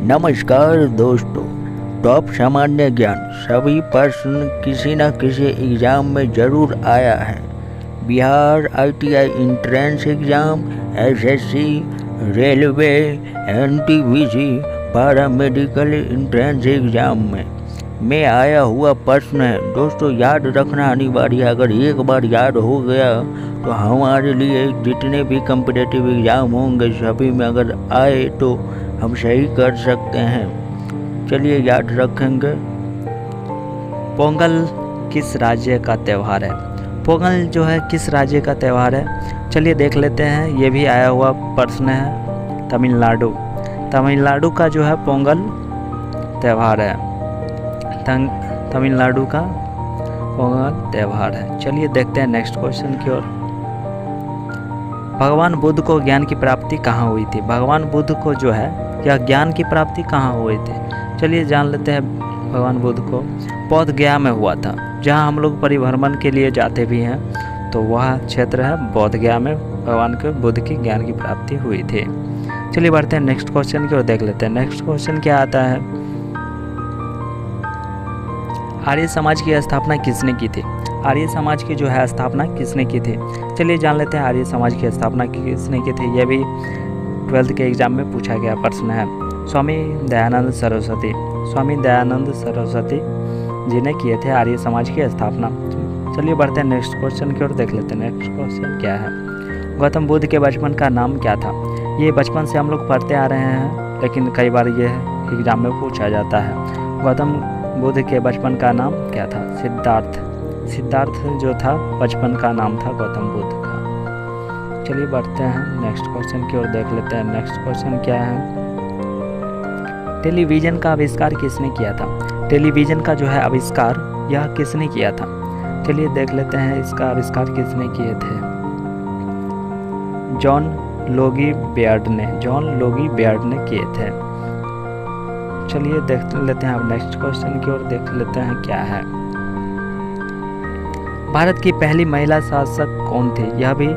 नमस्कार दोस्तों। टॉप सामान्य ज्ञान सभी प्रश्न किसी न किसी एग्जाम में जरूर आया है। Bihar ITI entrance exam, SSC, railway, NTPC, paramedical entrance exam में आया हुआ प्रश्न है। दोस्तों याद रखना अनिवार्य है। अगर एक बार याद हो गया तो हमारे लिए जितने भी कम्पिटिटिव एग्ज़ाम होंगे सभी में अगर आए तो हम सही कर सकते हैं। चलिए याद रखेंगे। पोंगल किस राज्य का त्यौहार है? पोंगल जो है किस राज्य का त्यौहार है? चलिए देख लेते हैं। ये भी आया हुआ प्रश्न है। तमिलनाडु। तमिलनाडु का जो है पोंगल त्यौहार है। तमिलनाडु का पोंगल त्यौहार है। चलिए देखते हैं नेक्स्ट क्वेश्चन की ओर। भगवान बुद्ध को ज्ञान की प्राप्ति कहाँ हुई थी? भगवान बुद्ध को जो है यह ज्ञान की प्राप्ति कहाँ हुई थी? चलिए जान लेते हैं। भगवान बुद्ध को बोध गया में हुआ था, जहाँ हम लोग परिभ्रमण के लिए जाते भी हैं, तो वह क्षेत्र है बोध गया में भगवान के बुद्ध की ज्ञान की प्राप्ति हुई थी। चलिए बढ़ते हैं नेक्स्ट क्वेश्चन की ओर देख लेते हैं। नेक्स्ट क्वेश्चन क्या आता है? आर्य समाज की स्थापना किसने की थी? आर्य समाज की जो है स्थापना किसने की थी? चलिए जान लेते हैं आर्य समाज की स्थापना किसने की थी। यह भी 12th के एग्जाम में पूछा गया प्रश्न है। स्वामी दयानंद सरस्वती। स्वामी दयानंद सरस्वती जी ने किए थे आर्य समाज की स्थापना। चलिए बढ़ते हैं नेक्स्ट क्वेश्चन की ओर देख लेते हैं। नेक्स्ट क्वेश्चन क्या है? गौतम बुद्ध के बचपन का नाम क्या था? ये बचपन से हम लोग पढ़ते आ रहे हैं, लेकिन कई बार ये एग्जाम में पूछा जाता है। गौतम बुद्ध के बचपन का नाम क्या था? सिद्धार्थ। सिद्धार्थ जो था बचपन का नाम था गौतम बुद्ध का। चलिए बढ़ते हैं नेक्स्ट क्वेश्चन की ओर देख लेते हैं। नेक्स्ट क्वेश्चन क्या है? टेलीविज़न का आविष्कार किसने किया था? टेलीविज़न का जो है आविष्कार यह किसने किया था? चलिए देख लेते हैं इसका आविष्कार किसने किए थे। जॉन लोगी बेयर्ड ने। जॉन लोगी बेयर्ड ने किए थे। चलिए देख लेते हैं अब नेक्स्ट क्वेश्चन की ओर देख लेते हैं क्या है। भारत की पहली महिला शासक कौन थी? यह भी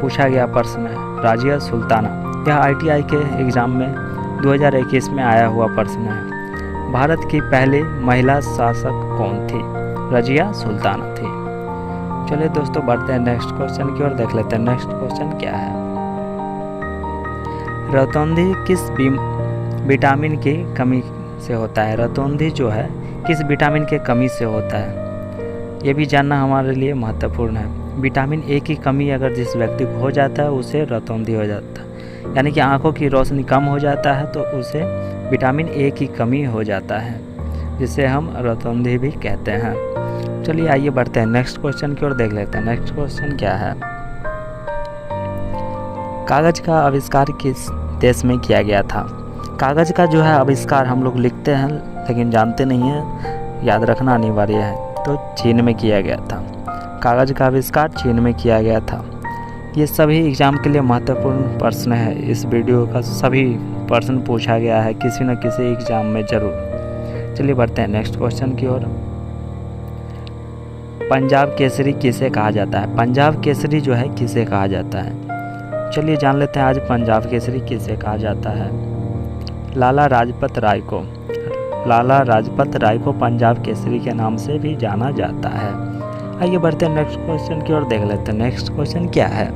पूछा गया प्रश्न है। राजिया सुल्ताना। यह ITI के एग्जाम में 2021 में आया हुआ प्रश्न है। भारत की पहली महिला शासक कौन थी? रजिया सुल्ताना थी। चलिए दोस्तों बढ़ते हैं नेक्स्ट क्वेश्चन की ओर देख लेते हैं। नेक्स्ट क्वेश्चन क्या है? रतौंधी किस विटामिन की कमी से होता है? रतौंधी जो है किस विटामिन के कमी से होता है? ये भी जानना हमारे लिए महत्वपूर्ण है। विटामिन A की कमी अगर जिस व्यक्ति को हो जाता है उसे रतौंधी हो जाता है, यानी कि आंखों की रोशनी कम हो जाता है तो उसे विटामिन A की कमी हो जाता है, जिसे हम रतौंधी भी कहते हैं। चलिए आइए बढ़ते हैं नेक्स्ट क्वेश्चन की ओर देख लेते हैं। नेक्स्ट क्वेश्चन क्या है? कागज का आविष्कार किस देश में किया गया था? कागज का जो है आविष्कार हम लोग लिखते हैं लेकिन जानते नहीं हैं, याद रखना अनिवार्य है। तो चीन में किया गया था। कागज का आविष्कार चीन में किया गया था। ये सभी एग्जाम के लिए महत्वपूर्ण प्रश्न है। इस वीडियो का सभी प्रश्न पूछा गया है किसी न किसी एग्जाम में जरूर। चलिए बढ़ते हैं नेक्स्ट क्वेश्चन की ओर। पंजाब केसरी किसे कहा जाता है? पंजाब केसरी जो है किसे कहा जाता है? चलिए जान लेते हैं आज पंजाब केसरी किसे कहा जाता है। लाला लाजपत राय को। लाला लाजपत राय को पंजाब केसरी के नाम से भी जाना जाता है। आइए बढ़ते हैं नेक्स्ट क्वेश्चन की ओर देख लेते हैं। नेक्स्ट क्वेश्चन क्या है?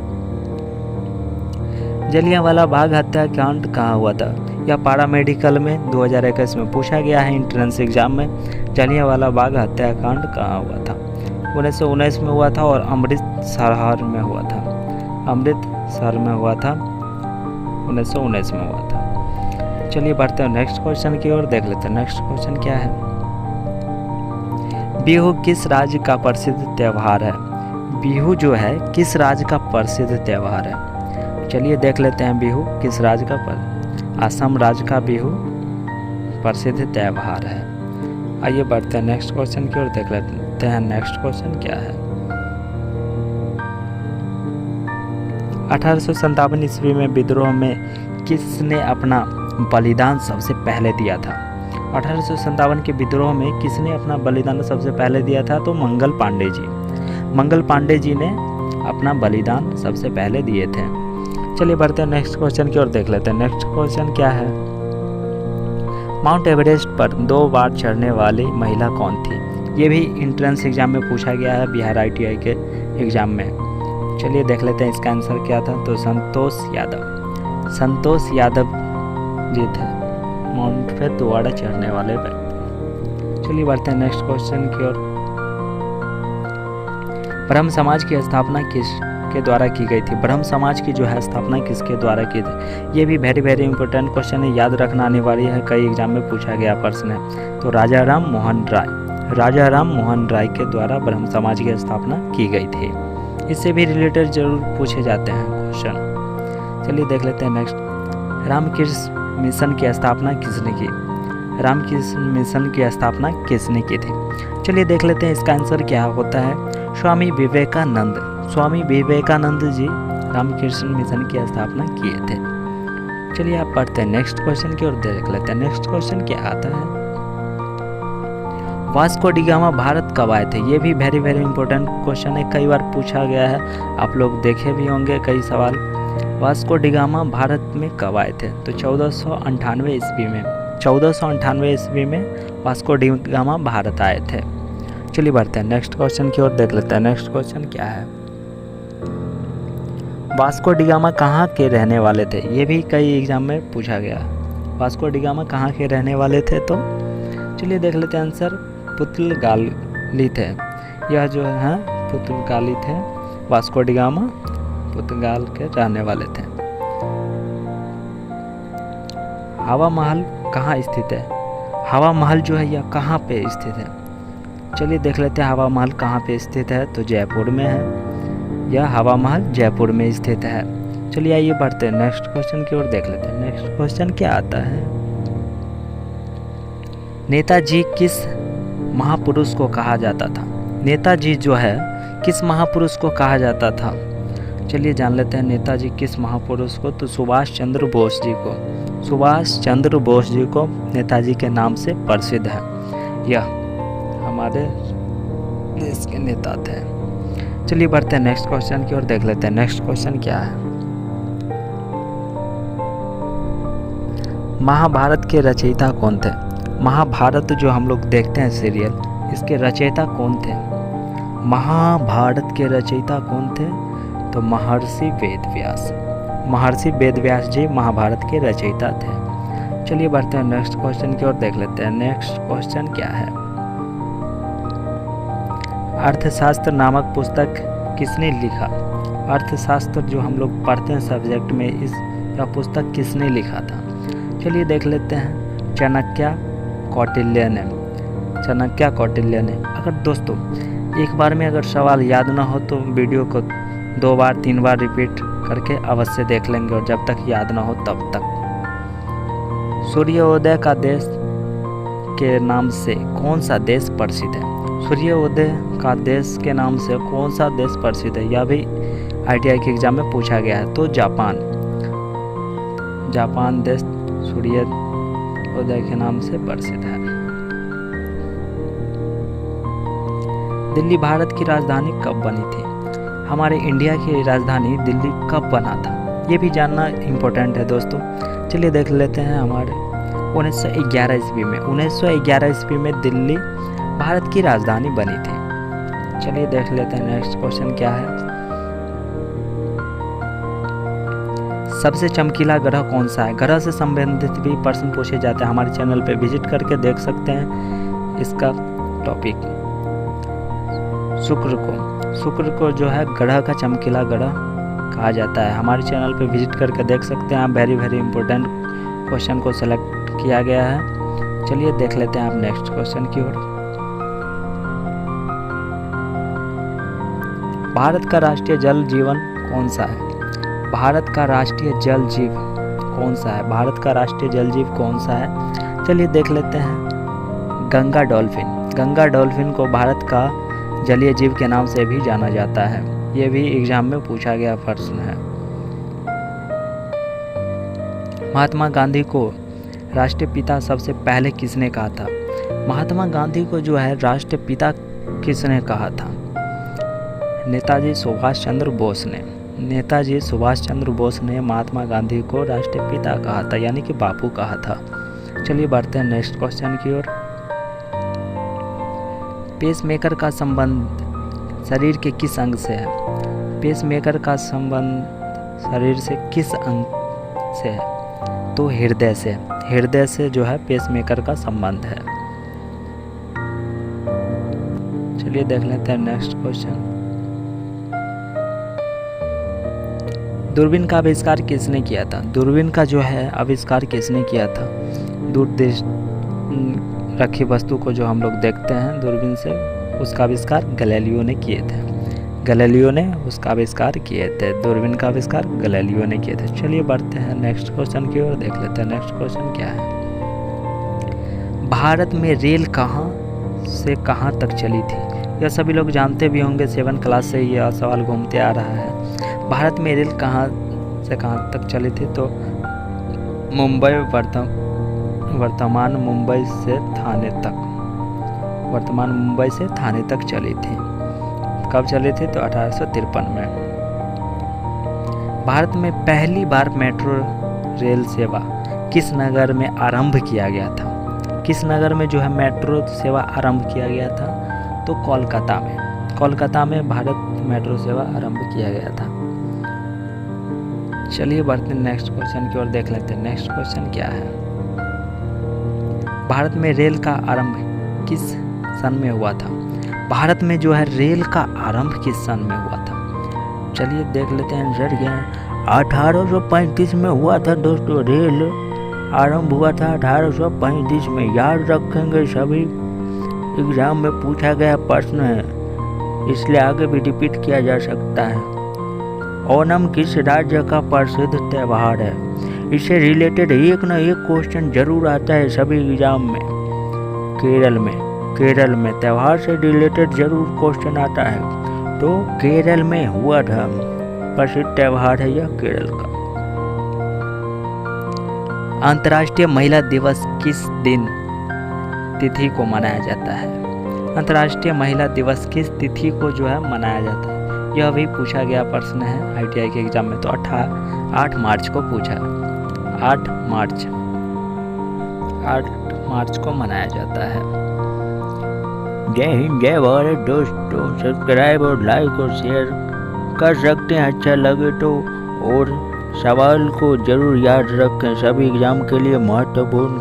जलियांवाला बाग हत्याकांड कहाँ हुआ था? यह पैरामेडिकल में 2021 में पूछा गया है एंट्रेंस एग्जाम में। जलियांवाला बाग हत्याकांड कहाँ हुआ था? 1919 में हुआ था और अमृतसर में हुआ था। अमृतसर में हुआ था, 1919 में हुआ था। चलिए बढ़ते हैं नेक्स्ट क्वेश्चन की ओर देख लेते हैं। नेक्स्ट क्वेश्चन क्या है? बिहू किस राज्य का प्रसिद्ध त्यौहार है? बिहू जो है किस राज्य का प्रसिद्ध त्यौहार है? चलिए देख लेते हैं बिहू किस राज्य का असम राज्य का बिहू प्रसिद्ध त्यौहार है। आइए बढ़ते हैं नेक्स्ट क्वेश्चन की ओर देख लेते हैं। नेक्स्ट क्वेश्चन क्या है? 1857 ईस्वी में विद्रोह में किसने अपना बलिदान सबसे पहले दिया था? 1857 के विद्रोह में किसने अपना बलिदान सबसे पहले दिया था? तो मंगल पांडे जी। मंगल पांडे जी ने अपना बलिदान सबसे पहले दिए थे। चलिए बढ़ते हैं नेक्स्ट क्वेश्चन की ओर देख लेते हैं। नेक्स्ट क्वेश्चन क्या है? माउंट एवरेस्ट पर 2 बार चढ़ने वाली महिला कौन थी? ये भी एंट्रेंस एग्जाम में पूछा गया है, बिहार ITI के एग्जाम में। चलिए देख लेते हैं इसका आंसर क्या था। तो संतोष यादव जी थे माउंट पे दोबारा चढ़ने वाले व्यक्ति। चलिए बढ़ते हैं नेक्स्ट क्वेश्चन की ओर। ब्रह्म समाज की स्थापना किसके द्वारा की गई थी? ब्रह्म समाज की जो है स्थापना किसके द्वारा की थी? ये भी वेरी वेरी इंपॉर्टेंट क्वेश्चन है, याद रखना आने वाली है, कई एग्जाम में पूछा गया प्रश्न है। तो राजा राम मोहन राय के द्वारा ब्रह्म समाज की स्थापना की गई थी। इससे भी रिलेटेड जरूर पूछे जाते हैं क्वेश्चन। चलिए देख लेते हैं नेक्स्ट। रामकृष्ण मिशन की स्थापना किसने की? रामकृष्ण मिशन की स्थापना किसने की थी? चलिए देख लेते हैं इसका आंसर क्या होता है। स्वामी विवेकानंद जी रामकृष्ण मिशन की स्थापना किए थे। चलिए आप पढ़ते हैं नेक्स्ट क्वेश्चन की ओर देख लेते हैं। नेक्स्ट क्वेश्चन क्या आता है। वास्को डी गामा भारत कब आए थे? ये भी वेरी वेरी इंपॉर्टेंट क्वेश्चन है, कई बार पूछा गया है, आप लोग देखे भी होंगे कई सवाल। वास्को डी गामा भारत में कब आए थे? तो 1498 ईस्वी में। 1498 ईस्वी में वास्को डी गामा भारत आए थे। चलिए बढ़ते हैं नेक्स्ट क्वेश्चन की ओर देख लेते हैं। नेक्स्ट क्वेश्चन क्या है। वास्को डी गामा कहाँ के रहने वाले थे? ये भी कई एग्जाम में पूछा गया। वास्को डी गामा कहाँ के रहने वाले थे? तो चलिए देख लेते हैं आंसर। पुर्तगाली थे। यह जो है पुर्तगाली थे। वास्को डी गामा पुर्तगाल के रहने वाले थे। हवा महल कहाँ स्थित है? हवा महल जो है यह कहाँ पे स्थित है? चलिए देख लेते हैं हवा महल कहाँ पे स्थित है। तो जयपुर में है। यह हवा महल जयपुर में स्थित है। चलिए आइए बढ़ते हैं नेक्स्ट क्वेश्चन की ओर देख लेते हैं। नेक्स्ट क्वेश्चन क्या आता है। नेताजी किस महापुरुष को कहा जाता था? नेताजी जो है किस महापुरुष को कहा जाता था? चलिए जान लेते हैं नेताजी किस महापुरुष को। तो सुभाष चंद्र बोस जी को। सुभाष चंद्र बोस जी को नेताजी के नाम से प्रसिद्ध है। यह हमारे देश के नेता थे। चलिए बढ़ते हैं नेक्स्ट क्वेश्चन की ओर देख लेते हैं। नेक्स्ट क्वेश्चन क्या है। महाभारत के रचयिता कौन थे? महाभारत जो हम लोग देखते हैं सीरियल, इसके रचयिता कौन थे? महाभारत के रचयिता कौन थे? तो महर्षि वेदव्यास। महर्षि वेदव्यास जी महाभारत के रचयिता थे। चलिए बढ़ते हैं नेक्स्ट क्वेश्चन की ओर देख लेते हैं। नेक्स्ट क्वेश्चन क्या है। अर्थशास्त्र नामक पुस्तक किसने लिखा? अर्थशास्त्र जो हम लोग पढ़ते हैं सब्जेक्ट में, यह पुस्तक किसने लिखा था? चलिए देख लेते हैं। चाणक्य कौटिल्य ने। अगर दोस्तों एक बार में अगर सवाल याद ना हो तो वीडियो को 2 बार 3 बार रिपीट करके अवश्य देख लेंगे, और जब तक याद ना हो तब तक। सूर्योदय का देश के नाम से कौन सा देश प्रसिद्ध है? सूर्योदय का देश के नाम से कौन सा देश प्रसिद्ध है? यह भी ITI के एग्जाम में पूछा गया है। तो जापान देश सूर्योदय के नाम से प्रसिद्ध है। दिल्ली भारत की राजधानी कब बनी थी? हमारे इंडिया की राजधानी दिल्ली कब बना था? ये भी जानना इम्पोर्टेंट है दोस्तों। चलिए देख लेते हैं। हमारे 1911 ईस्वी में। 1911 ईस्वी में दिल्ली भारत की राजधानी बनी थी। चलिए देख लेते हैं नेक्स्ट क्वेश्चन क्या है। सबसे चमकीला ग्रह कौन सा है? ग्रह से संबंधित भी प्रश्न पूछे जाते हैं। हमारे चैनल पे विजिट करके देख सकते हैं इसका टॉपिक। शुक्र को जो है ग्रह का चमकीला ग्रह कहा जाता है। हमारे चैनल पे विजिट करके देख सकते हैं आप। वेरी वेरी इंपॉर्टेंट क्वेश्चन को सेलेक्ट किया गया है। चलिए देख लेते हैं आप नेक्स्ट क्वेश्चन की ओर। भारत का राष्ट्रीय जल जीवन कौन सा है? भारत का राष्ट्रीय जल जीव कौन सा है? भारत का राष्ट्रीय जल जीव कौन सा है? चलिए देख लेते हैं। गंगा डॉल्फिन। गंगा डॉल्फिन को भारत का जलीय जीव के नाम से भी जाना जाता है। ये भी एग्जाम में पूछा गया प्रश्न है। महात्मा गांधी को राष्ट्रपिता सबसे पहले किसने कहा था? महात्मा गांधी को जो है राष्ट्रपिता किसने कहा था? नेताजी सुभाष चंद्र बोस ने। नेताजी सुभाष चंद्र बोस ने महात्मा गांधी को राष्ट्रपिता कहा था, यानी कि बापू कहा था। चलिए बढ़ते हैं नेक्स्ट क्वेश्चन की ओर। पेसमेकर का संबंध शरीर के किस अंग से है? पेसमेकर का संबंध शरीर से किस अंग से है? तो हृदय से। हृदय से जो है पेसमेकर का संबंध है। चलिए देख लेते हैं नेक्स्ट क्वेश्चन। दूरबीन का आविष्कार किसने किया था? दूरबीन का जो है आविष्कार किसने किया था? दूर देश रखी वस्तु को जो हम लोग देखते हैं दूरबीन से, उसका आविष्कार गैलीलियो ने किए थे। गैलीलियो ने उसका आविष्कार किए थे। दूरबीन का आविष्कार गैलीलियो ने किए थे। चलिए बढ़ते हैं नेक्स्ट क्वेश्चन की ओर, देख लेते हैं नेक्स्ट क्वेश्चन क्या है। भारत में रेल कहाँ से कहाँ तक चली थी? यह सभी लोग जानते भी होंगे, 7 क्लास से यह सवाल घूमते आ रहा है। भारत में रेल कहाँ से कहाँ तक चली थी? तो मुंबई वर्तमान मुंबई से थाने तक, वर्तमान मुंबई से थाने तक चली थी। कब चली थी? तो 1853 में। भारत में पहली बार मेट्रो रेल सेवा किस नगर में आरंभ किया गया था? किस नगर में जो है मेट्रो सेवा आरंभ किया गया था? तो कोलकाता में। कोलकाता में भारत मेट्रो सेवा आरंभ किया गया था। चलिए बढ़ते हैं नेक्स्ट क्वेश्चन की ओर, देख लेते हैं नेक्स्ट क्वेश्चन क्या है। भारत में रेल का आरंभ किस सन में हुआ था? भारत में जो है रेल का आरंभ किस सन में हुआ था? चलिए देख लेते हैं आंसर क्या है। 1835 में हुआ था दोस्तों। रेल आरंभ हुआ था 1835 में। याद रखेंगे, सभी एग्जाम में पूछा गया प्रश्न है, इसलिए आगे भी रिपीट किया जा सकता है। ओणम किस राज्य का प्रसिद्ध त्यौहार है? इससे रिलेटेड एक ना एक क्वेश्चन जरूर आता है सभी एग्जाम में। केरल में त्यौहार से रिलेटेड जरूर क्वेश्चन आता है। तो केरल में हुआ था, प्रसिद्ध त्यौहार है यह केरल का। अंतर्राष्ट्रीय महिला दिवस किस दिन तिथि को मनाया जाता है? अंतर्राष्ट्रीय महिला दिवस किस तिथि को जो है मनाया जाता है? यह भी पूछा गया प्रश्न है आईटीआई के एग्जाम में। तो 8 मार्च को पूछा। 8 मार्च को मनाया जाता है। जय हिंद, जय भारत दोस्तों। सब्सक्राइब और लाइक और शेयर कर सकते हैं अच्छा लगे तो, और सवाल को जरूर याद रखें, सभी एग्जाम के लिए महत्वपूर्ण